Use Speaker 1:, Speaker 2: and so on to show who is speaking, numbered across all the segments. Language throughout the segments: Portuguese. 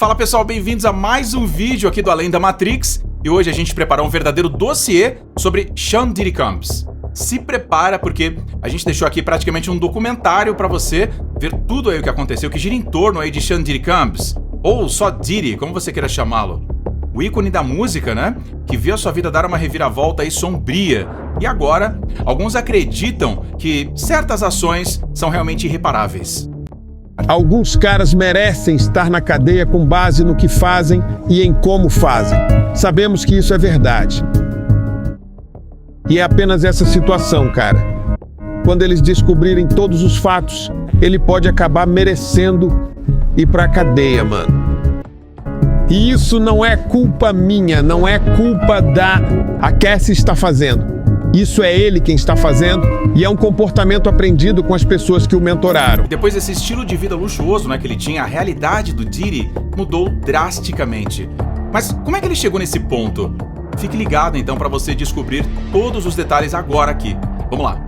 Speaker 1: Fala pessoal, bem-vindos a mais um vídeo aqui do Além da Matrix. E hoje a gente preparou um verdadeiro dossiê sobre Sean Diddy Combs. Se prepara porque a gente deixou aqui praticamente um documentário pra você ver tudo aí o que aconteceu, que gira em torno aí de Sean Diddy Combs, ou só Diddy, como você queira chamá-lo. O ícone da música, né? Que viu a sua vida dar uma reviravolta aí sombria. E agora, alguns acreditam que certas ações são realmente irreparáveis.
Speaker 2: Alguns caras merecem estar na cadeia com base no que fazem e em como fazem. Sabemos que isso é verdade. E é apenas essa situação, cara. Quando eles descobrirem todos os fatos, ele pode acabar merecendo ir pra cadeia, mano. E isso não é culpa minha, não é culpa da... A Cassie está fazendo. Isso é ele quem está fazendo e é um comportamento aprendido com as pessoas que o mentoraram.
Speaker 1: Depois desse estilo de vida luxuoso, né, que ele tinha, a realidade do Diddy mudou drasticamente. Mas como é que ele chegou nesse ponto? Fique ligado então para você descobrir todos os detalhes agora aqui. Vamos lá.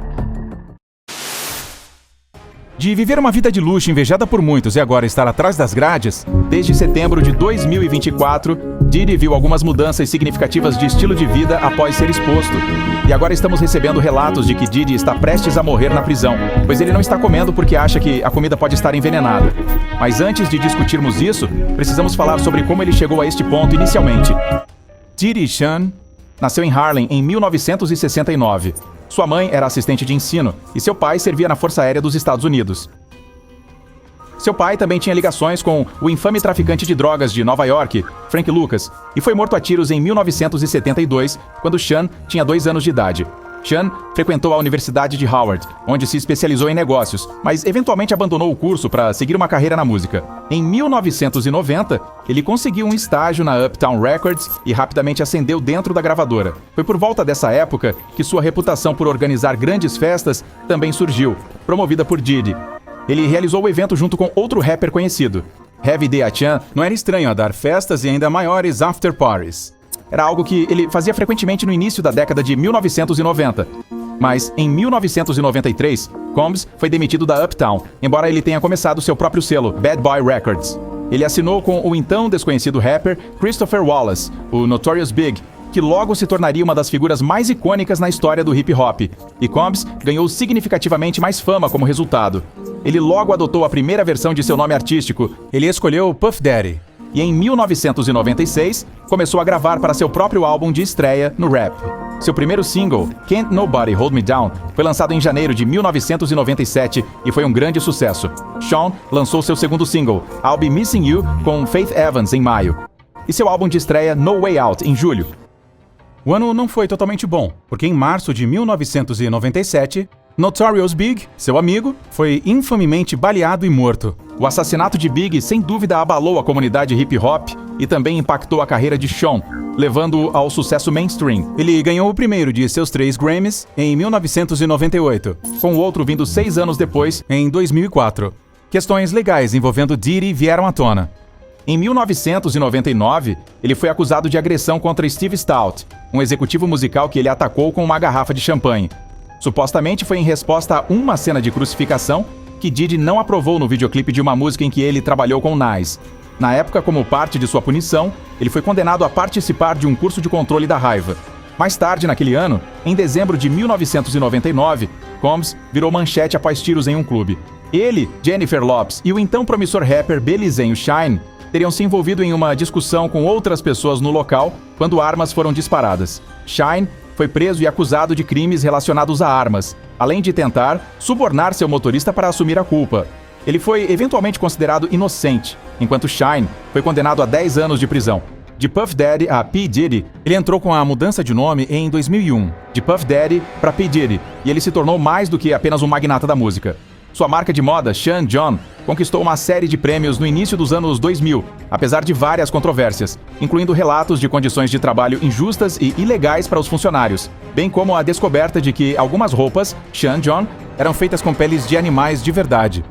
Speaker 1: De viver uma vida de luxo invejada por muitos e agora estar atrás das grades, desde setembro de 2024, Diddy viu algumas mudanças significativas de estilo de vida após ser exposto. E agora estamos recebendo relatos de que Diddy está prestes a morrer na prisão, pois ele não está comendo porque acha que a comida pode estar envenenada. Mas antes de discutirmos isso, precisamos falar sobre como ele chegou a este ponto inicialmente. Diddy Sean nasceu em Harlem em 1969. Sua mãe era assistente de ensino e seu pai servia na Força Aérea dos Estados Unidos. Seu pai também tinha ligações com o infame traficante de drogas de Nova York, Frank Lucas, e foi morto a tiros em 1972, quando Sean tinha 2 anos de idade. Sean frequentou a Universidade de Howard, onde se especializou em negócios, mas eventualmente abandonou o curso para seguir uma carreira na música. Em 1990, ele conseguiu um estágio na Uptown Records e rapidamente ascendeu dentro da gravadora. Foi por volta dessa época que sua reputação por organizar grandes festas também surgiu, promovida por Diddy. Ele realizou o evento junto com outro rapper conhecido. Heavy D. Achan não era estranho a dar festas e ainda maiores after parties. Era algo que ele fazia frequentemente no início da década de 1990. Mas, em 1993, Combs foi demitido da Uptown, embora ele tenha começado seu próprio selo, Bad Boy Records. Ele assinou com o então desconhecido rapper Christopher Wallace, o Notorious Big, que logo se tornaria uma das figuras mais icônicas na história do hip-hop, e Combs ganhou significativamente mais fama como resultado. Ele logo adotou a primeira versão de seu nome artístico. Ele escolheu Puff Daddy. E em 1996, começou a gravar para seu próprio álbum de estreia no rap. Seu primeiro single, Can't Nobody Hold Me Down, foi lançado em janeiro de 1997 e foi um grande sucesso. Sean lançou seu segundo single, I'll Be Missing You, com Faith Evans, em maio. E seu álbum de estreia, No Way Out, em julho. O ano não foi totalmente bom, porque em março de 1997, Notorious Big, seu amigo, foi infamemente baleado e morto. O assassinato de Big sem dúvida abalou a comunidade hip-hop e também impactou a carreira de Sean, levando-o ao sucesso mainstream. Ele ganhou o primeiro de seus 3 Grammys em 1998, com o outro vindo 6 anos depois, em 2004. Questões legais envolvendo Diddy vieram à tona. Em 1999, ele foi acusado de agressão contra Steve Stout, um executivo musical que ele atacou com uma garrafa de champanhe. Supostamente foi em resposta a uma cena de crucificação que Diddy não aprovou no videoclipe de uma música em que ele trabalhou com Nas. Na época, como parte de sua punição, ele foi condenado a participar de um curso de controle da raiva. Mais tarde, naquele ano, em dezembro de 1999, Combs virou manchete após tiros em um clube. Ele, Jennifer Lopez e o então promissor rapper Belizenho Shine teriam se envolvido em uma discussão com outras pessoas no local quando armas foram disparadas. Shine foi preso e acusado de crimes relacionados a armas, além de tentar subornar seu motorista para assumir a culpa. Ele foi eventualmente considerado inocente, enquanto Shine foi condenado a 10 anos de prisão. De Puff Daddy a P. Diddy, ele entrou com a mudança de nome em 2001, de Puff Daddy para P. Diddy, e ele se tornou mais do que apenas um magnata da música. Sua marca de moda, Sean John, conquistou uma série de prêmios no início dos anos 2000, apesar de várias controvérsias, incluindo relatos de condições de trabalho injustas e ilegais para os funcionários, bem como a descoberta de que algumas roupas, Sean John, eram feitas com peles de animais de verdade.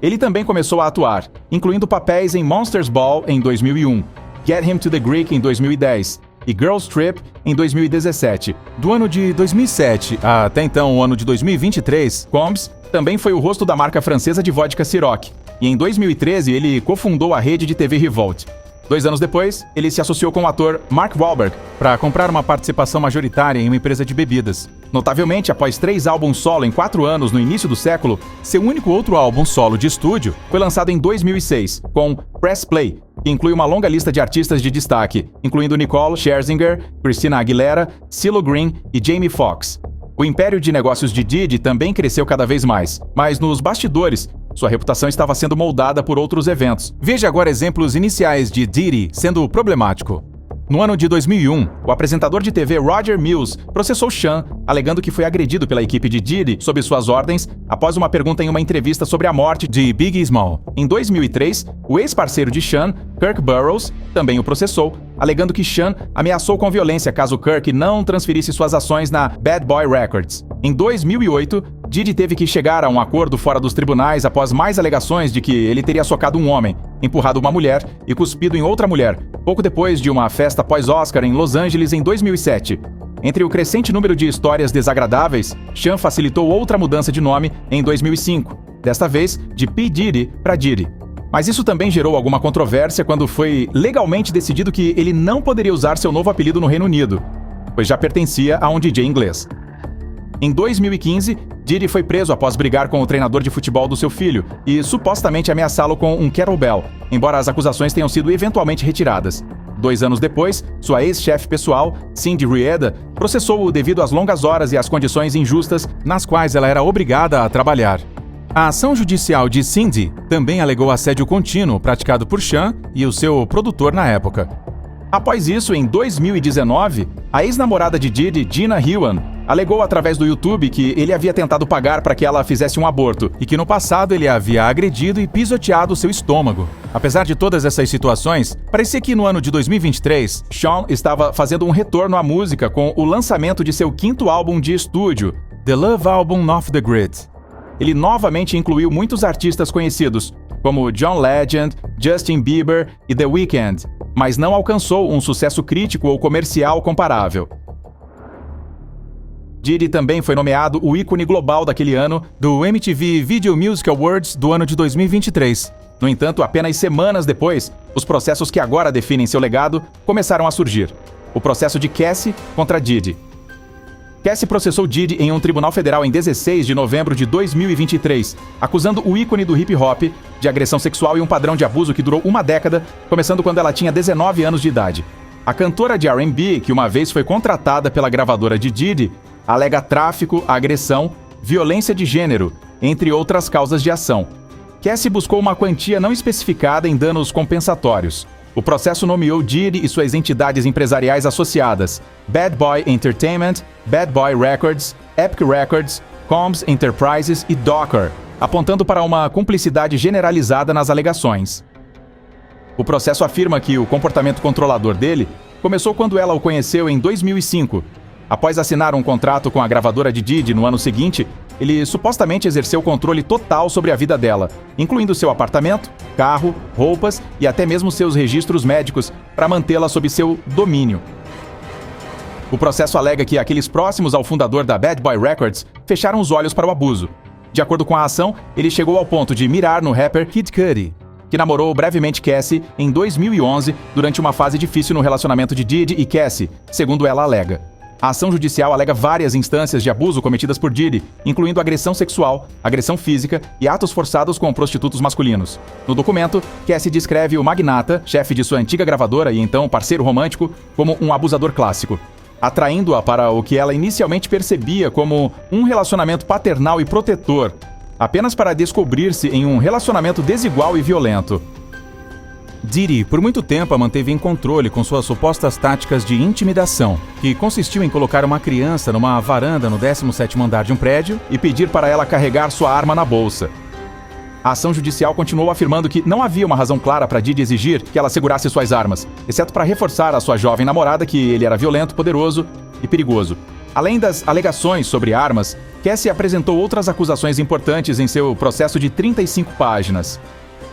Speaker 1: Ele também começou a atuar, incluindo papéis em Monsters Ball em 2001, Get Him to the Greek em 2010 e Girls Trip em 2017. Do ano de 2007 até então o ano de 2023, Combs também foi o rosto da marca francesa de vodka Ciroc. e em 2013 ele cofundou a rede de TV Revolt. 2 anos depois, ele se associou com o ator Mark Wahlberg para comprar uma participação majoritária em uma empresa de bebidas. Notavelmente, após 3 álbuns solo em 4 anos no início do século, seu único outro álbum solo de estúdio foi lançado em 2006, com Press Play, que inclui uma longa lista de artistas de destaque, incluindo Nicole Scherzinger, Christina Aguilera, CeeLo Green e Jamie Foxx. O império de negócios de Diddy também cresceu cada vez mais, mas nos bastidores, sua reputação estava sendo moldada por outros eventos. Veja agora exemplos iniciais de Diddy sendo problemático. No ano de 2001, o apresentador de TV Roger Mills processou Sean, alegando que foi agredido pela equipe de Diddy sob suas ordens após uma pergunta em uma entrevista sobre a morte de Biggie Small. Em 2003, o ex-parceiro de Sean, Kirk Burroughs, também o processou, alegando que Sean ameaçou com violência caso Kirk não transferisse suas ações na Bad Boy Records. Em 2008, Diddy teve que chegar a um acordo fora dos tribunais após mais alegações de que ele teria socado um homem, empurrado uma mulher e cuspido em outra mulher, pouco depois de uma festa pós-Oscar em Los Angeles em 2007. Entre o crescente número de histórias desagradáveis, Sean facilitou outra mudança de nome em 2005, desta vez de P. Diddy para Diddy. Mas isso também gerou alguma controvérsia quando foi legalmente decidido que ele não poderia usar seu novo apelido no Reino Unido, pois já pertencia a um DJ inglês. Em 2015, Diddy foi preso após brigar com o treinador de futebol do seu filho e supostamente ameaçá-lo com um kettlebell, embora as acusações tenham sido eventualmente retiradas. 2 anos depois, sua ex-chefe pessoal, Cindy Rieda, processou-o devido às longas horas e às condições injustas nas quais ela era obrigada a trabalhar. A ação judicial de Cindy também alegou assédio contínuo praticado por Sean e o seu produtor na época. Após isso, em 2019, a ex-namorada de Diddy, Gina Hewan, alegou através do YouTube que ele havia tentado pagar para que ela fizesse um aborto e que no passado ele havia agredido e pisoteado seu estômago. Apesar de todas essas situações, parecia que no ano de 2023, Sean estava fazendo um retorno à música com o lançamento de seu 5º álbum de estúdio, The Love Album Off the Grid. Ele novamente incluiu muitos artistas conhecidos, como John Legend, Justin Bieber e The Weeknd, mas não alcançou um sucesso crítico ou comercial comparável. Diddy também foi nomeado o ícone global daquele ano do MTV Video Music Awards do ano de 2023. No entanto, apenas semanas depois, os processos que agora definem seu legado começaram a surgir. O processo de Cassie contra Diddy. Cassie processou Diddy em um tribunal federal em 16 de novembro de 2023, acusando o ícone do hip-hop de agressão sexual e um padrão de abuso que durou uma década, começando quando ela tinha 19 anos de idade. A cantora de R&B, que uma vez foi contratada pela gravadora de Diddy, alega tráfico, agressão, violência de gênero, entre outras causas de ação. Cassie buscou uma quantia não especificada em danos compensatórios. O processo nomeou Diddy e suas entidades empresariais associadas, Bad Boy Entertainment, Bad Boy Records, Epic Records, Combs Enterprises e Docker, apontando para uma cumplicidade generalizada nas alegações. O processo afirma que o comportamento controlador dele começou quando ela o conheceu em 2005. Após assinar um contrato com a gravadora de Diddy no ano seguinte, ele supostamente exerceu controle total sobre a vida dela, incluindo seu apartamento, carro, roupas e até mesmo seus registros médicos, para mantê-la sob seu domínio. O processo alega que aqueles próximos ao fundador da Bad Boy Records fecharam os olhos para o abuso. De acordo com a ação, ele chegou ao ponto de mirar no rapper Kid Cudi, que namorou brevemente Cassie em 2011 durante uma fase difícil no relacionamento de Diddy e Cassie, segundo ela alega. A ação judicial alega várias instâncias de abuso cometidas por Diddy, incluindo agressão sexual, agressão física e atos forçados com prostitutos masculinos. No documento, Cassie descreve o magnata, chefe de sua antiga gravadora e então parceiro romântico, como um abusador clássico, atraindo-a para o que ela inicialmente percebia como um relacionamento paternal e protetor, apenas para descobrir-se em um relacionamento desigual e violento. Diddy, por muito tempo, a manteve em controle com suas supostas táticas de intimidação, que consistiu em colocar uma criança numa varanda no 17º andar de um prédio e pedir para ela carregar sua arma na bolsa. A ação judicial continuou afirmando que não havia uma razão clara para Diddy exigir que ela segurasse suas armas, exceto para reforçar à sua jovem namorada que ele era violento, poderoso e perigoso. Além das alegações sobre armas, Cassie apresentou outras acusações importantes em seu processo de 35 páginas.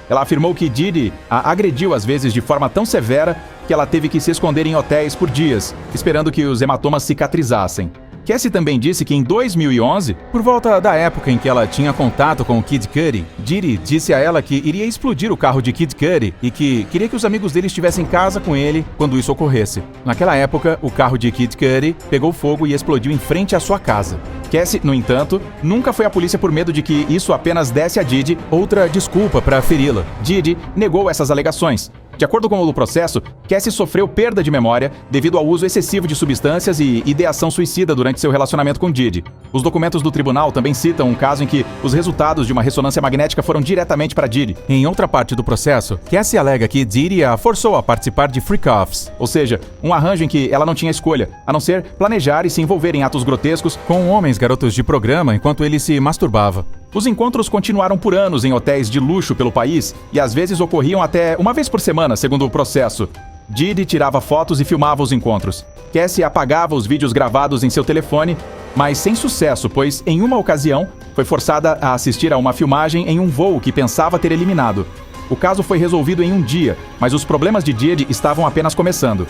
Speaker 1: Ela afirmou que Diddy a agrediu às vezes de forma tão severa que ela teve que se esconder em hotéis por dias, esperando que os hematomas cicatrizassem. Cassie também disse que em 2011, por volta da época em que ela tinha contato com o Kid Cudi, Diddy disse a ela que iria explodir o carro de Kid Cudi e que queria que os amigos dele estivessem em casa com ele quando isso ocorresse. Naquela época, o carro de Kid Cudi pegou fogo e explodiu em frente à sua casa. Cassie, no entanto, nunca foi à polícia por medo de que isso apenas desse a Diddy outra desculpa para feri-la. Diddy negou essas alegações. De acordo com o processo, Cassie sofreu perda de memória devido ao uso excessivo de substâncias e ideação suicida durante seu relacionamento com Diddy. Os documentos do tribunal também citam um caso em que os resultados de uma ressonância magnética foram diretamente para Diddy. Em outra parte do processo, Cassie alega que Diddy a forçou a participar de freak-offs, ou seja, um arranjo em que ela não tinha escolha, a não ser planejar e se envolver em atos grotescos com homens garotos de programa enquanto ele se masturbava. Os encontros continuaram por anos em hotéis de luxo pelo país e às vezes ocorriam até uma vez por semana, segundo o processo. Diddy tirava fotos e filmava os encontros. Cassie apagava os vídeos gravados em seu telefone, mas sem sucesso, pois em uma ocasião foi forçada a assistir a uma filmagem em um voo que pensava ter eliminado. O caso foi resolvido em um dia, mas os problemas de Diddy estavam apenas começando.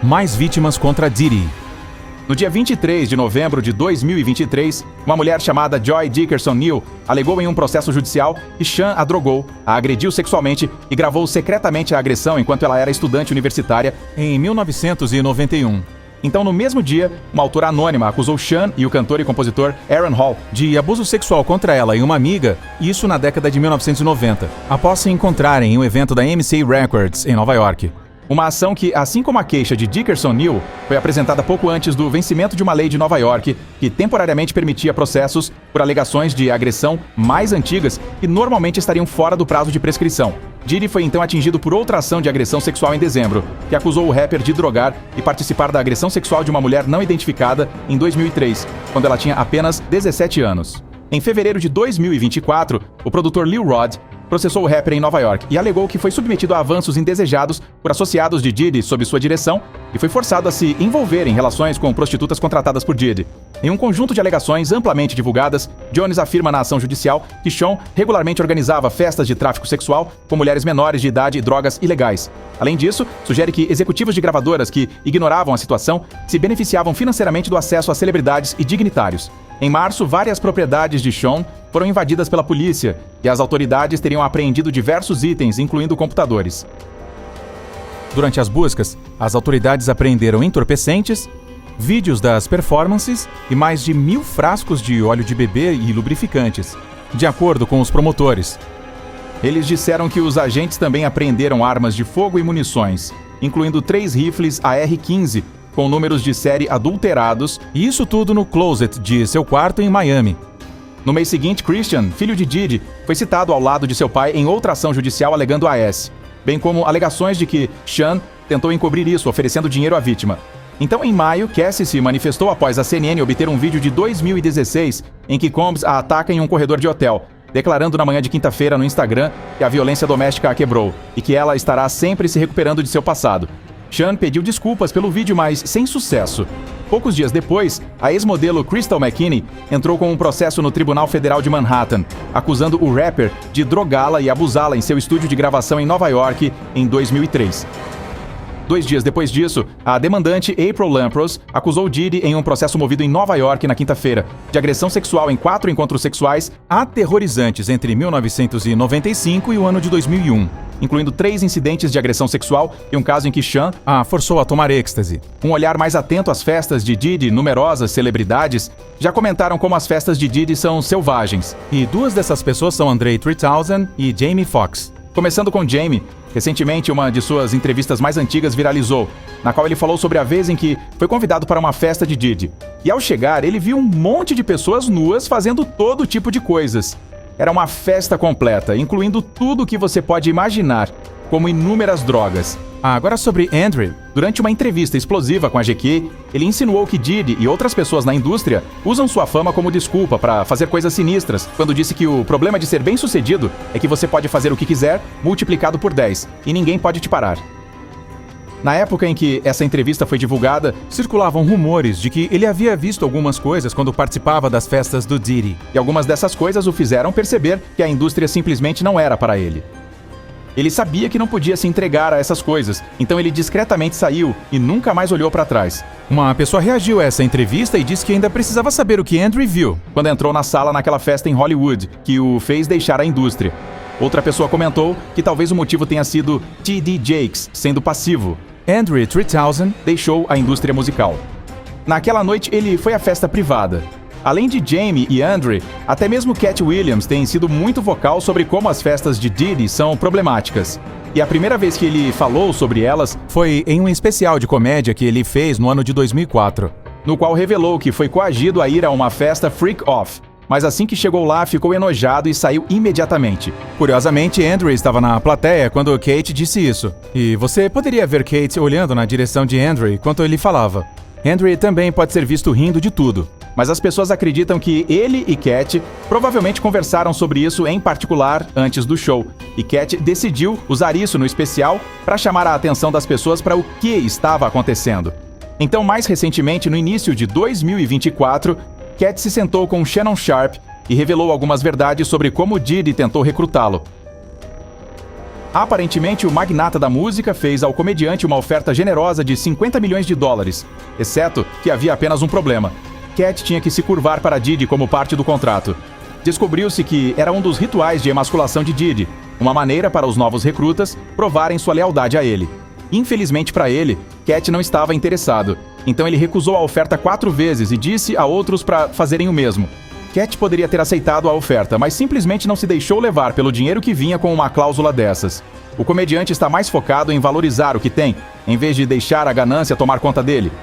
Speaker 1: Mais vítimas contra Diddy. No dia 23 de novembro de 2023, uma mulher chamada Joy Dickerson Neal alegou em um processo judicial que Sean a drogou, a agrediu sexualmente e gravou secretamente a agressão enquanto ela era estudante universitária em 1991. Então, no mesmo dia, uma autora anônima acusou Sean e o cantor e compositor Aaron Hall de abuso sexual contra ela e uma amiga, isso na década de 1990, após se encontrarem em um evento da MCA Records, em Nova York. Uma ação que, assim como a queixa de Dickerson Neal, foi apresentada pouco antes do vencimento de uma lei de Nova York que temporariamente permitia processos por alegações de agressão mais antigas que normalmente estariam fora do prazo de prescrição. Diddy foi então atingido por outra ação de agressão sexual em dezembro, que acusou o rapper de drogar e participar da agressão sexual de uma mulher não identificada em 2003, quando ela tinha apenas 17 anos. Em fevereiro de 2024, o produtor Lil Rod processou o rapper em Nova York e alegou que foi submetido a avanços indesejados por associados de Diddy sob sua direção e foi forçado a se envolver em relações com prostitutas contratadas por Diddy. Em um conjunto de alegações amplamente divulgadas, Jones afirma na ação judicial que Sean regularmente organizava festas de tráfico sexual com mulheres menores de idade e drogas ilegais. Além disso, sugere que executivos de gravadoras que ignoravam a situação se beneficiavam financeiramente do acesso a celebridades e dignitários. Em março, várias propriedades de Sean foram invadidas pela polícia e as autoridades teriam apreendido diversos itens, incluindo computadores. Durante as buscas, as autoridades apreenderam entorpecentes, vídeos das performances e mais de 1.000 frascos de óleo de bebê e lubrificantes, de acordo com os promotores. Eles disseram que os agentes também apreenderam armas de fogo e munições, incluindo 3 rifles AR-15, com números de série adulterados, e isso tudo no closet de seu quarto em Miami. No mês seguinte, Christian, filho de Diddy, foi citado ao lado de seu pai em outra ação judicial alegando AS, bem como alegações de que Sean tentou encobrir isso, oferecendo dinheiro à vítima. Então, em maio, Cassie se manifestou após a CNN obter um vídeo de 2016 em que Combs a ataca em um corredor de hotel, declarando na manhã de quinta-feira no Instagram que a violência doméstica a quebrou e que ela estará sempre se recuperando de seu passado. Sean pediu desculpas pelo vídeo, mas sem sucesso. Poucos dias depois, a ex-modelo Crystal McKinney entrou com um processo no Tribunal Federal de Manhattan, acusando o rapper de drogá-la e abusá-la em seu estúdio de gravação em Nova York em 2003. 2 dias depois disso, a demandante April Lampros acusou Diddy em um processo movido em Nova York na quinta-feira, de agressão sexual em 4 encontros sexuais aterrorizantes entre 1995 e o ano de 2001. Incluindo 3 incidentes de agressão sexual e um caso em que Sean a forçou a tomar êxtase. Um olhar mais atento às festas de Diddy, numerosas celebridades, já comentaram como as festas de Diddy são selvagens. E 2 dessas pessoas são Andre 3000 e Jamie Foxx. Começando com Jamie, recentemente uma de suas entrevistas mais antigas viralizou, na qual ele falou sobre a vez em que foi convidado para uma festa de Diddy. E ao chegar, ele viu um monte de pessoas nuas fazendo todo tipo de coisas. Era uma festa completa, incluindo tudo o que você pode imaginar, como inúmeras drogas. Agora sobre Andre. Durante uma entrevista explosiva com a GQ, ele insinuou que Diddy e outras pessoas na indústria usam sua fama como desculpa para fazer coisas sinistras, quando disse que o problema de ser bem-sucedido é que você pode fazer o que quiser, multiplicado por 10, e ninguém pode te parar. Na época em que essa entrevista foi divulgada, circulavam rumores de que ele havia visto algumas coisas quando participava das festas do Diddy, e algumas dessas coisas o fizeram perceber que a indústria simplesmente não era para ele. Ele sabia que não podia se entregar a essas coisas, então ele discretamente saiu e nunca mais olhou para trás. Uma pessoa reagiu a essa entrevista e disse que ainda precisava saber o que Andrew viu quando entrou na sala naquela festa em Hollywood, que o fez deixar a indústria. Outra pessoa comentou que talvez o motivo tenha sido T.D. Jakes sendo passivo. Andrew 3000 deixou a indústria musical. Naquela noite, ele foi à festa privada. Além de Jamie e Andrew, até mesmo Cat Williams tem sido muito vocal sobre como as festas de Diddy são problemáticas. E a primeira vez que ele falou sobre elas foi em um especial de comédia que ele fez no ano de 2004, no qual revelou que foi coagido a ir a uma festa freak-off, mas assim que chegou lá ficou enojado e saiu imediatamente. Curiosamente, Andrew estava na plateia quando Kate disse isso, e você poderia ver Kate olhando na direção de Andrew enquanto ele falava. Andrew também pode ser visto rindo de tudo, mas as pessoas acreditam que ele e Cat provavelmente conversaram sobre isso em particular antes do show, e Cat decidiu usar isso no especial para chamar a atenção das pessoas para o que estava acontecendo. Então, mais recentemente, no início de 2024, Cat se sentou com Shannon Sharpe e revelou algumas verdades sobre como Diddy tentou recrutá-lo. Aparentemente, o magnata da música fez ao comediante uma oferta generosa de $50 milhões, exceto que havia apenas um problema. Cat tinha que se curvar para Diddy como parte do contrato. Descobriu-se que era um dos rituais de emasculação de Diddy, uma maneira para os novos recrutas provarem sua lealdade a ele. Infelizmente para ele, Cat não estava interessado, então ele recusou a oferta 4 vezes e disse a outros para fazerem o mesmo. Cat poderia ter aceitado a oferta, mas simplesmente não se deixou levar pelo dinheiro que vinha com uma cláusula dessas. O comediante está mais focado em valorizar o que tem, em vez de deixar a ganância tomar conta dele.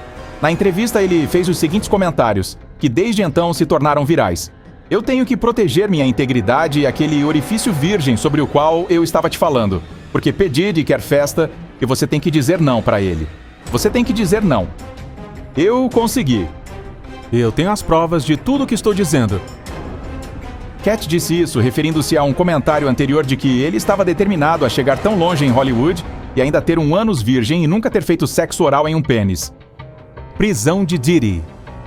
Speaker 1: Na entrevista, ele fez os seguintes comentários, que desde então se tornaram virais. Eu tenho que proteger minha integridade e aquele orifício virgem sobre o qual eu estava te falando, porque P. Diddy quer festa e você tem que dizer não para ele. Você tem que dizer não. Eu consegui. Eu tenho as provas de tudo o que estou dizendo. Cat disse isso referindo-se a um comentário anterior de que ele estava determinado a chegar tão longe em Hollywood e ainda ter um ânus virgem e nunca ter feito sexo oral em um pênis. Prisão de Diddy.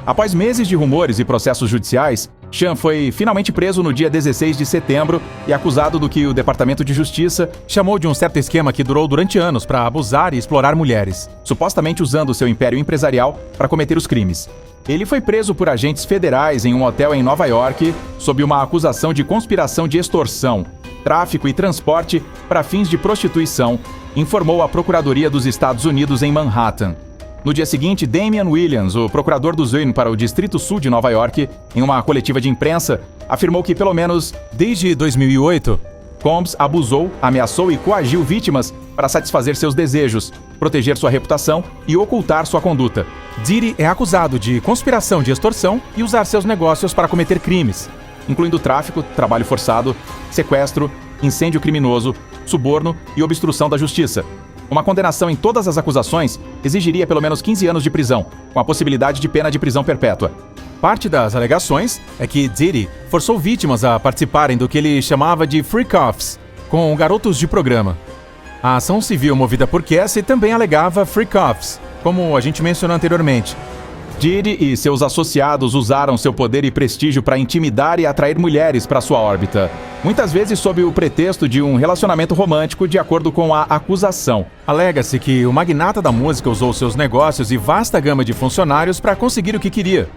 Speaker 1: Após meses de rumores e processos judiciais, Sean foi finalmente preso no dia 16 de setembro e acusado do que o Departamento de Justiça chamou de um certo esquema que durou durante anos para abusar e explorar mulheres, supostamente usando seu império empresarial para cometer os crimes. Ele foi preso por agentes federais em um hotel em Nova York sob uma acusação de conspiração de extorsão, tráfico e transporte para fins de prostituição, informou a Procuradoria dos Estados Unidos em Manhattan. No dia seguinte, Damian Williams, o procurador do ZOIN para o Distrito Sul de Nova York, em uma coletiva de imprensa, afirmou que pelo menos desde 2008, Combs abusou, ameaçou e coagiu vítimas para satisfazer seus desejos, proteger sua reputação e ocultar sua conduta. Diddy é acusado de conspiração de extorsão e usar seus negócios para cometer crimes, incluindo tráfico, trabalho forçado, sequestro, incêndio criminoso, suborno e obstrução da justiça. Uma condenação em todas as acusações exigiria pelo menos 15 anos de prisão, com a possibilidade de pena de prisão perpétua. Parte das alegações é que Diddy forçou vítimas a participarem do que ele chamava de freak-offs, com garotos de programa. A ação civil movida por Cassie também alegava freak-offs, como a gente mencionou anteriormente. Diddy e seus associados usaram seu poder e prestígio para intimidar e atrair mulheres para sua órbita, muitas vezes sob o pretexto de um relacionamento romântico, de acordo com a acusação. Alega-se que o magnata da música usou seus negócios e vasta gama de funcionários para conseguir o que queria.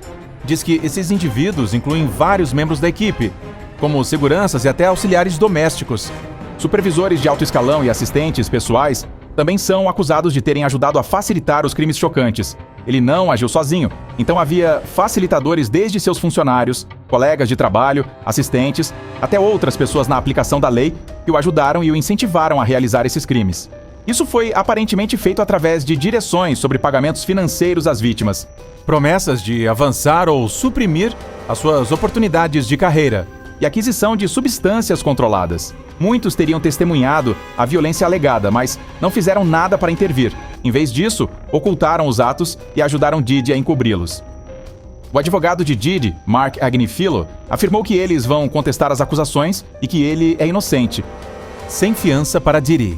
Speaker 1: Diz que esses indivíduos incluem vários membros da equipe, como seguranças e até auxiliares domésticos. Supervisores de alto escalão e assistentes pessoais também são acusados de terem ajudado a facilitar os crimes chocantes. Ele não agiu sozinho, então havia facilitadores desde seus funcionários, colegas de trabalho, assistentes, até outras pessoas na aplicação da lei que o ajudaram e o incentivaram a realizar esses crimes. Isso foi aparentemente feito através de direções sobre pagamentos financeiros às vítimas, promessas de avançar ou suprimir as suas oportunidades de carreira e aquisição de substâncias controladas. Muitos teriam testemunhado a violência alegada, mas não fizeram nada para intervir. Em vez disso, ocultaram os atos e ajudaram Diddy a encobri-los. O advogado de Diddy, Mark Agnifilo, afirmou que eles vão contestar as acusações e que ele é inocente. Sem fiança para Diddy.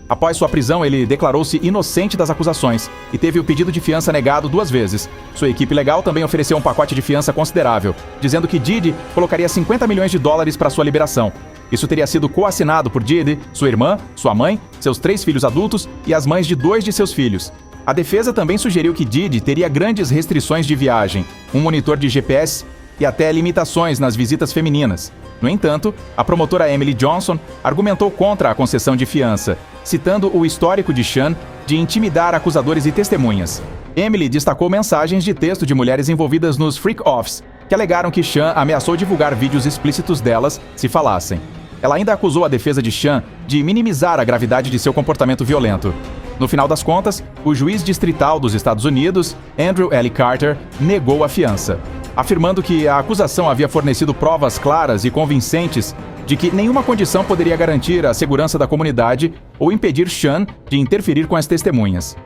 Speaker 1: Após sua prisão, ele declarou-se inocente das acusações e teve o pedido de fiança negado 2 vezes. Sua equipe legal também ofereceu um pacote de fiança considerável, dizendo que Diddy colocaria $50 milhões para sua liberação. Isso teria sido coassinado por Diddy, sua irmã, sua mãe, seus 3 filhos adultos e as mães de 2 de seus filhos. A defesa também sugeriu que Diddy teria grandes restrições de viagem, um monitor de GPS e até limitações nas visitas femininas. No entanto, a promotora Emily Johnson argumentou contra a concessão de fiança, citando o histórico de Sean de intimidar acusadores e testemunhas. Emily destacou mensagens de texto de mulheres envolvidas nos freak-offs, que alegaram que Sean ameaçou divulgar vídeos explícitos delas se falassem. Ela ainda acusou a defesa de Sean de minimizar a gravidade de seu comportamento violento. No final das contas, o juiz distrital dos Estados Unidos, Andrew L. Carter, negou a fiança, afirmando que a acusação havia fornecido provas claras e convincentes de que nenhuma condição poderia garantir a segurança da comunidade ou impedir Sean de interferir com as testemunhas.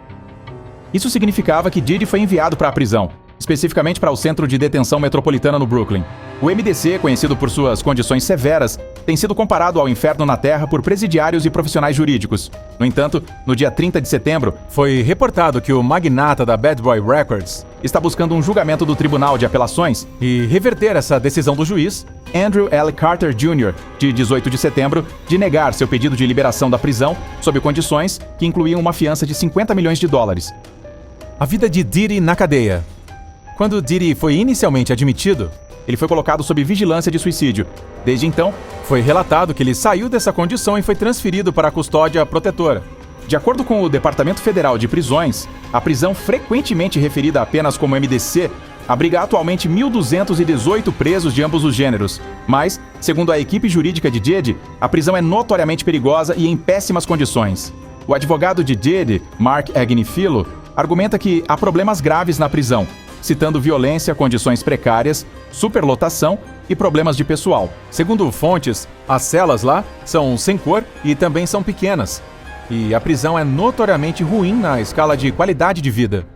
Speaker 1: Isso significava que Diddy foi enviado para a prisão, especificamente para o Centro de Detenção Metropolitana no Brooklyn. O MDC, conhecido por suas condições severas, tem sido comparado ao inferno na Terra por presidiários e profissionais jurídicos. No entanto, no dia 30 de setembro, foi reportado que o magnata da Bad Boy Records está buscando um julgamento do Tribunal de Apelações e reverter essa decisão do juiz, Andrew L. Carter Jr., de 18 de setembro, de negar seu pedido de liberação da prisão sob condições que incluíam uma fiança de $50 milhões. A vida de Diddy na cadeia. Quando Diddy foi inicialmente admitido, ele foi colocado sob vigilância de suicídio. Desde então, foi relatado que ele saiu dessa condição e foi transferido para a custódia protetora. De acordo com o Departamento Federal de Prisões, a prisão frequentemente referida apenas como MDC abriga atualmente 1.218 presos de ambos os gêneros. Mas, segundo a equipe jurídica de Diddy, a prisão é notoriamente perigosa e em péssimas condições. O advogado de Diddy, Mark Agnifilo, argumenta que há problemas graves na prisão, citando violência, condições precárias, superlotação e problemas de pessoal. Segundo fontes, as celas lá são sem cor e também são pequenas. E a prisão é notoriamente ruim na escala de qualidade de vida.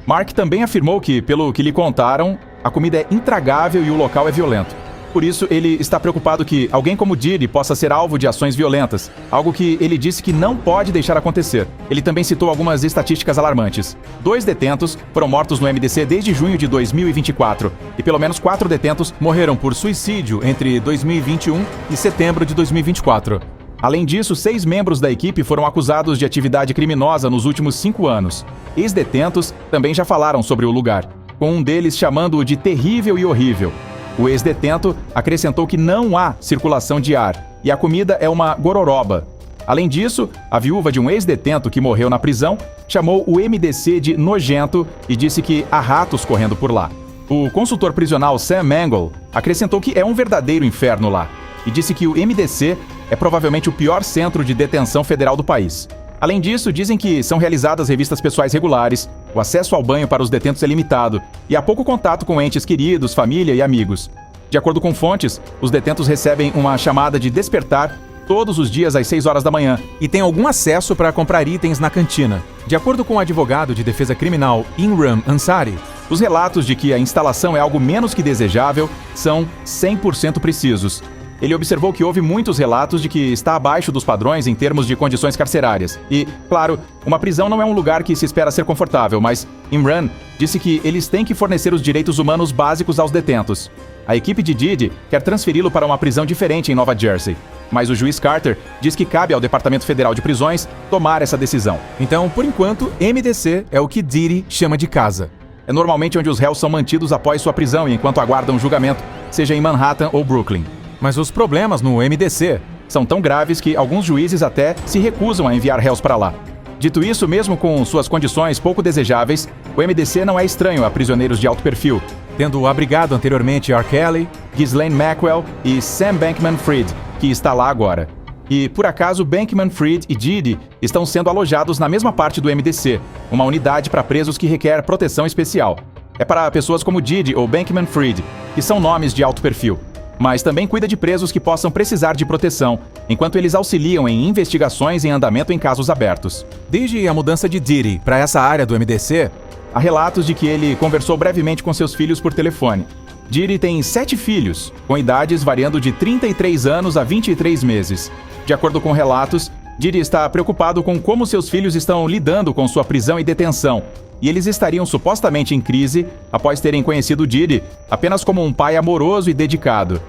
Speaker 1: Mark também afirmou que, pelo que lhe contaram, a comida é intragável e o local é violento. Por isso, ele está preocupado que alguém como Diddy possa ser alvo de ações violentas, algo que ele disse que não pode deixar acontecer. Ele também citou algumas estatísticas alarmantes. 2 detentos foram mortos no MDC desde junho de 2024, e pelo menos 4 detentos morreram por suicídio entre 2021 e setembro de 2024. Além disso, 6 membros da equipe foram acusados de atividade criminosa nos últimos 5 anos. Ex-detentos também já falaram sobre o lugar, com um deles chamando-o de terrível e horrível. O ex-detento acrescentou que não há circulação de ar e a comida é uma gororoba. Além disso, a viúva de um ex-detento que morreu na prisão chamou o MDC de nojento e disse que há ratos correndo por lá. O consultor prisional Sam Mangle acrescentou que é um verdadeiro inferno lá e disse que o MDC é provavelmente o pior centro de detenção federal do país. Além disso, dizem que são realizadas revistas pessoais regulares, o acesso ao banho para os detentos é limitado e há pouco contato com entes queridos, família e amigos. De acordo com fontes, os detentos recebem uma chamada de despertar todos os dias às 6 horas da manhã e têm algum acesso para comprar itens na cantina. De acordo com o advogado de defesa criminal Imran Ansari, os relatos de que a instalação é algo menos que desejável são 100% precisos. Ele observou que houve muitos relatos de que está abaixo dos padrões em termos de condições carcerárias. E, claro, uma prisão não é um lugar que se espera ser confortável, mas Imran disse que eles têm que fornecer os direitos humanos básicos aos detentos. A equipe de Diddy quer transferi-lo para uma prisão diferente em Nova Jersey, mas o juiz Carter diz que cabe ao Departamento Federal de Prisões tomar essa decisão. Então, por enquanto, MDC é o que Diddy chama de casa. É normalmente onde os réus são mantidos após sua prisão e enquanto aguardam julgamento, seja em Manhattan ou Brooklyn. Mas os problemas no MDC são tão graves que alguns juízes até se recusam a enviar réus para lá. Dito isso, mesmo com suas condições pouco desejáveis, o MDC não é estranho a prisioneiros de alto perfil, tendo abrigado anteriormente R. Kelly, Ghislaine Maxwell e Sam Bankman-Fried, que está lá agora. E, por acaso, Bankman-Fried e Diddy estão sendo alojados na mesma parte do MDC, uma unidade para presos que requer proteção especial. É para pessoas como Diddy ou Bankman-Fried, que são nomes de alto perfil. Mas também cuida de presos que possam precisar de proteção, enquanto eles auxiliam em investigações em andamento em casos abertos. Desde a mudança de Diddy para essa área do MDC, há relatos de que ele conversou brevemente com seus filhos por telefone. Diddy tem 7 filhos, com idades variando de 33 anos a 23 meses. De acordo com relatos, Diddy está preocupado com como seus filhos estão lidando com sua prisão e detenção, e eles estariam supostamente em crise após terem conhecido Diddy apenas como um pai amoroso e dedicado.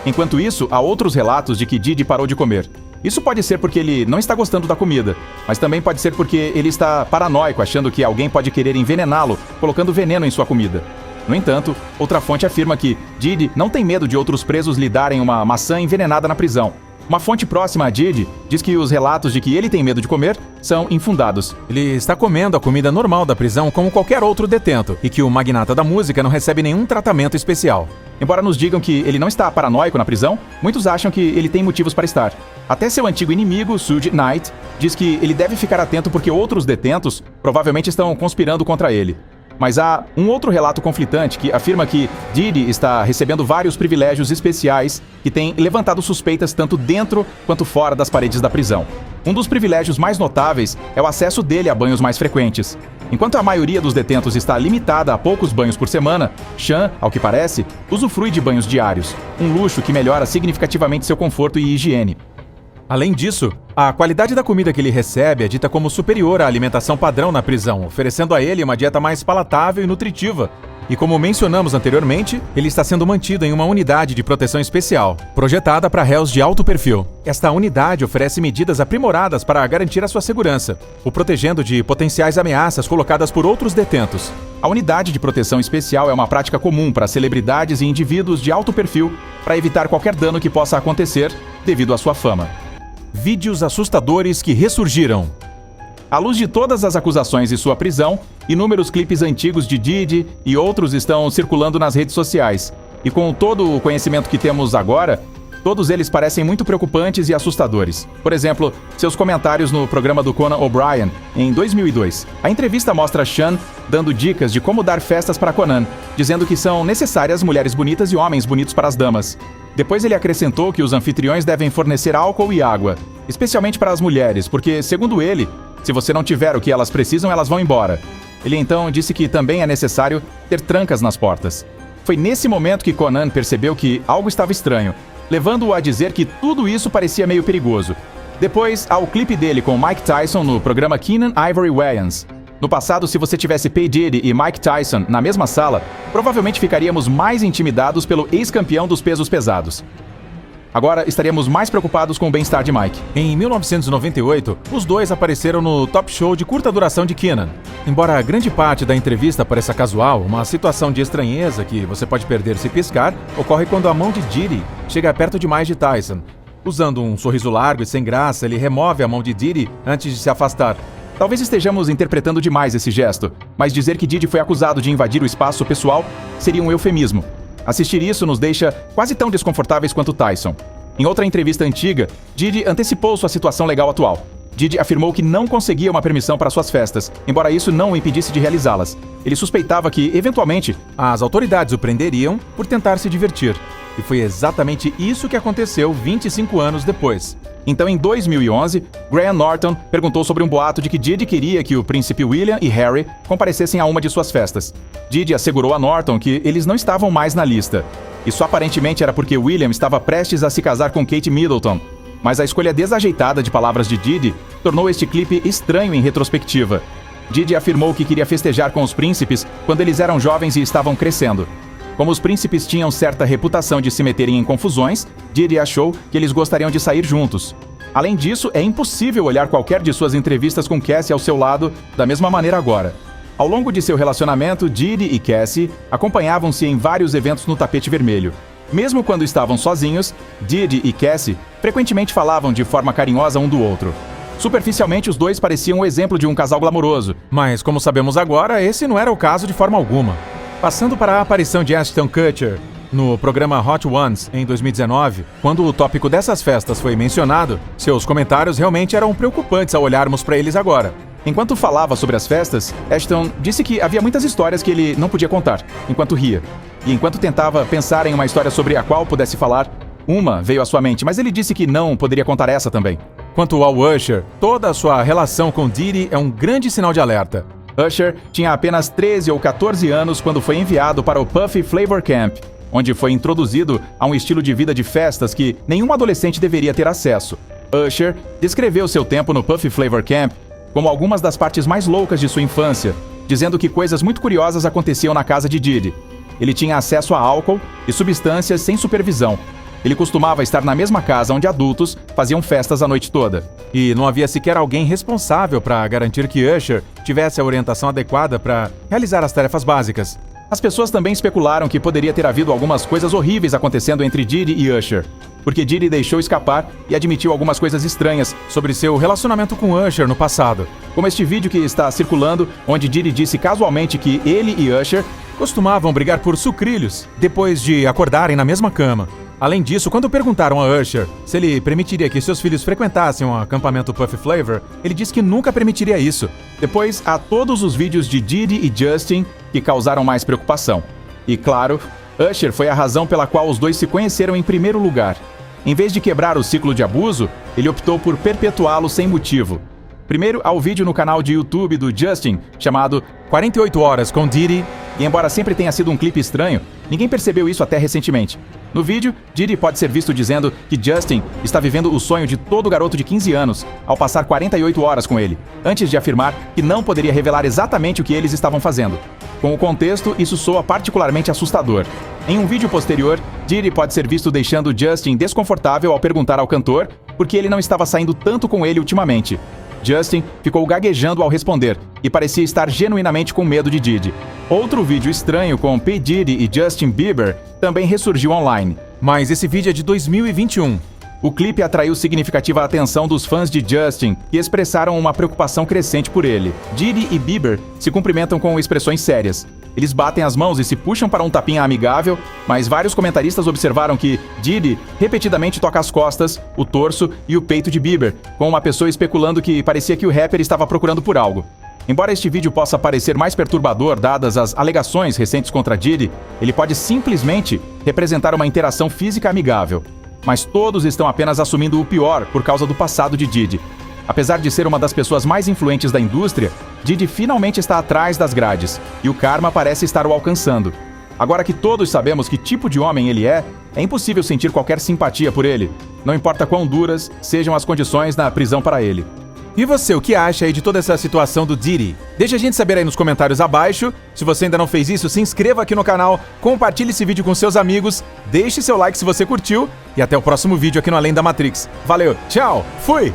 Speaker 1: Enquanto isso, há outros relatos de que Didi parou de comer. Isso pode ser porque ele não está gostando da comida, mas também pode ser porque ele está paranoico, achando que alguém pode querer envenená-lo, colocando veneno em sua comida. No entanto, outra fonte afirma que Didi não tem medo de outros presos lhe darem uma maçã envenenada na prisão. Uma fonte próxima a Didi diz que os relatos de que ele tem medo de comer são infundados.
Speaker 3: Ele está comendo a comida normal da prisão como qualquer outro detento e que o magnata da música não recebe nenhum tratamento especial.
Speaker 1: Embora nos digam que ele não está paranoico na prisão, muitos acham que ele tem motivos para estar. Até seu antigo inimigo, Suge Knight, diz que ele deve ficar atento porque outros detentos provavelmente estão conspirando contra ele. Mas há um outro relato conflitante que afirma que Didi está recebendo vários privilégios especiais que têm levantado suspeitas tanto dentro quanto fora das paredes da prisão. Um dos privilégios mais notáveis é o acesso dele a banhos mais frequentes. Enquanto a maioria dos detentos está limitada a poucos banhos por semana, Sean, ao que parece, usufrui de banhos diários, um luxo que melhora significativamente seu conforto e higiene.
Speaker 3: Além disso, a qualidade da comida que ele recebe é dita como superior à alimentação padrão na prisão, oferecendo a ele uma dieta mais palatável e nutritiva. E como mencionamos anteriormente, ele está sendo mantido em uma unidade de proteção especial, projetada para réus de alto perfil. Esta unidade oferece medidas aprimoradas para garantir a sua segurança, o protegendo de potenciais ameaças colocadas por outros detentos.
Speaker 1: A unidade de proteção especial é uma prática comum para celebridades e indivíduos de alto perfil para evitar qualquer dano que possa acontecer devido à sua fama.
Speaker 3: Vídeos assustadores que ressurgiram.
Speaker 1: À luz de todas as acusações de sua prisão, inúmeros clipes antigos de Didi e outros estão circulando nas redes sociais. E com todo o conhecimento que temos agora, todos eles parecem muito preocupantes e assustadores. Por exemplo, seus comentários no programa do Conan O'Brien, em 2002. A entrevista mostra Sean dando dicas de como dar festas para Conan, dizendo que são necessárias mulheres bonitas e homens bonitos para as damas. Depois ele acrescentou que os anfitriões devem fornecer álcool e água, especialmente para as mulheres, porque, segundo ele, se você não tiver o que elas precisam, elas vão embora. Ele então disse que também é necessário ter trancas nas portas. Foi nesse momento que Conan percebeu que algo estava estranho, levando-o a dizer que tudo isso parecia meio perigoso. Depois, há o clipe dele com Mike Tyson no programa Keenen Ivory Wayans. No passado, se você tivesse P. Diddy e Mike Tyson na mesma sala, provavelmente ficaríamos mais intimidados pelo ex-campeão dos pesos pesados. Agora, estaríamos mais preocupados com o bem-estar de Mike.
Speaker 3: Em 1998, os dois apareceram no Top Show de curta duração de Keenen. Embora grande parte da entrevista pareça casual, uma situação de estranheza que você pode perder se piscar ocorre quando a mão de Diddy chega perto demais de Tyson. Usando um sorriso largo e sem graça, ele remove a mão de Diddy antes de se afastar.
Speaker 1: Talvez estejamos interpretando demais esse gesto, mas dizer que Diddy foi acusado de invadir o espaço pessoal seria um eufemismo. Assistir isso nos deixa quase tão desconfortáveis quanto Tyson. Em outra entrevista antiga, Diddy antecipou sua situação legal atual. Diddy afirmou que não conseguia uma permissão para suas festas, embora isso não o impedisse de realizá-las. Ele suspeitava que, eventualmente,
Speaker 3: as autoridades o prenderiam por tentar se divertir. E foi exatamente isso que aconteceu 25 anos depois.
Speaker 1: Então, em 2011, Graham Norton perguntou sobre um boato de que Diddy queria que o príncipe William e Harry comparecessem a uma de suas festas. Diddy assegurou a Norton que eles não estavam mais na lista. Isso aparentemente era porque William estava prestes a se casar com Kate Middleton. Mas a escolha desajeitada de palavras de Diddy tornou este clipe estranho em retrospectiva. Diddy afirmou que queria festejar com os príncipes quando eles eram jovens e estavam crescendo. Como os príncipes tinham certa reputação de se meterem em confusões, Diddy achou que eles gostariam de sair juntos. Além disso, é impossível olhar qualquer de suas entrevistas com Cassie ao seu lado da mesma maneira agora. Ao longo de seu relacionamento, Diddy e Cassie acompanhavam-se em vários eventos no tapete vermelho. Mesmo quando estavam sozinhos, Diddy e Cassie frequentemente falavam de forma carinhosa um do outro. Superficialmente, os dois pareciam o exemplo de um casal glamouroso.
Speaker 3: Mas, como sabemos agora, esse não era o caso de forma alguma. Passando para a aparição de Ashton Kutcher no programa Hot Ones em 2019, quando o tópico dessas festas foi mencionado, seus comentários realmente eram preocupantes ao olharmos para eles agora.
Speaker 1: Enquanto falava sobre as festas, Ashton disse que havia muitas histórias que ele não podia contar, enquanto ria. E enquanto tentava pensar em uma história sobre a qual pudesse falar, uma veio à sua mente, mas ele disse que não poderia contar essa também.
Speaker 3: Quanto ao Usher, toda a sua relação com Diddy é um grande sinal de alerta.
Speaker 1: Usher tinha apenas 13 ou 14 anos quando foi enviado para o Puffy Flavor Camp, onde foi introduzido a um estilo de vida de festas que nenhum adolescente deveria ter acesso. Usher descreveu seu tempo no Puffy Flavor Camp como algumas das partes mais loucas de sua infância, dizendo que coisas muito curiosas aconteciam na casa de Diddy. Ele tinha acesso a álcool e substâncias sem supervisão. ele costumava estar na mesma casa onde adultos faziam festas a noite toda.
Speaker 3: E não havia sequer alguém responsável para garantir que Usher tivesse a orientação adequada para realizar as tarefas básicas.
Speaker 1: As pessoas também especularam que poderia ter havido algumas coisas horríveis acontecendo entre Diddy e Usher, porque Diddy deixou escapar e admitiu algumas coisas estranhas sobre seu relacionamento com Usher no passado, como este vídeo que está circulando, onde Diddy disse casualmente que ele e Usher
Speaker 3: costumavam brigar por sucrilhos depois de acordarem na mesma cama. Além disso, quando perguntaram a Usher se ele permitiria que seus filhos frequentassem um acampamento Puff Flavor, ele disse que nunca permitiria isso.
Speaker 1: Depois, há todos os vídeos de Diddy e Justin que causaram mais preocupação. E claro, Usher foi a razão pela qual os dois se conheceram em primeiro lugar. Em vez de quebrar o ciclo de abuso, ele optou por perpetuá-lo sem motivo. Primeiro, há o vídeo no canal de YouTube do Justin, chamado
Speaker 3: 48 Horas com Diddy,
Speaker 1: e embora sempre tenha sido um clipe estranho, ninguém percebeu isso até recentemente. No vídeo, Diddy pode ser visto dizendo que Justin está vivendo o sonho de todo garoto de 15 anos ao passar 48 horas com ele, antes de afirmar que não poderia revelar exatamente o que eles estavam fazendo. Com o contexto, isso soa particularmente assustador. Em um vídeo posterior, Diddy pode ser visto deixando Justin desconfortável ao perguntar ao cantor por que ele não estava saindo tanto com ele ultimamente. Justin ficou gaguejando ao responder e parecia estar genuinamente com medo de Diddy. Outro vídeo estranho com P. Diddy e Justin Bieber também ressurgiu online.
Speaker 3: Mas esse vídeo é de 2021.
Speaker 1: O clipe atraiu significativa atenção dos fãs de Justin, que expressaram uma preocupação crescente por ele. Diddy e Bieber se cumprimentam com expressões sérias. Eles batem as mãos e se puxam para um tapinha amigável, mas vários comentaristas observaram que Diddy repetidamente toca as costas, o torso e o peito de Bieber, com uma pessoa especulando que parecia que o rapper estava procurando por algo. Embora este vídeo possa parecer mais perturbador dadas as alegações recentes contra Diddy, ele pode simplesmente representar uma interação física amigável. Mas todos estão apenas assumindo o pior por causa do passado de Diddy. Apesar de ser uma das pessoas mais influentes da indústria, Diddy finalmente está atrás das grades, e o karma parece estar o alcançando. Agora que todos sabemos que tipo de homem ele é impossível sentir qualquer simpatia por ele, não importa quão duras sejam as condições na prisão para ele.
Speaker 3: E você, o que acha aí de toda essa situação do Diddy? Deixa a gente saber aí nos comentários abaixo. Se você ainda não fez isso, se inscreva aqui no canal, compartilhe esse vídeo com seus amigos, deixe seu like se você curtiu e até o próximo vídeo aqui no Além da Matrix. Valeu, tchau, fui!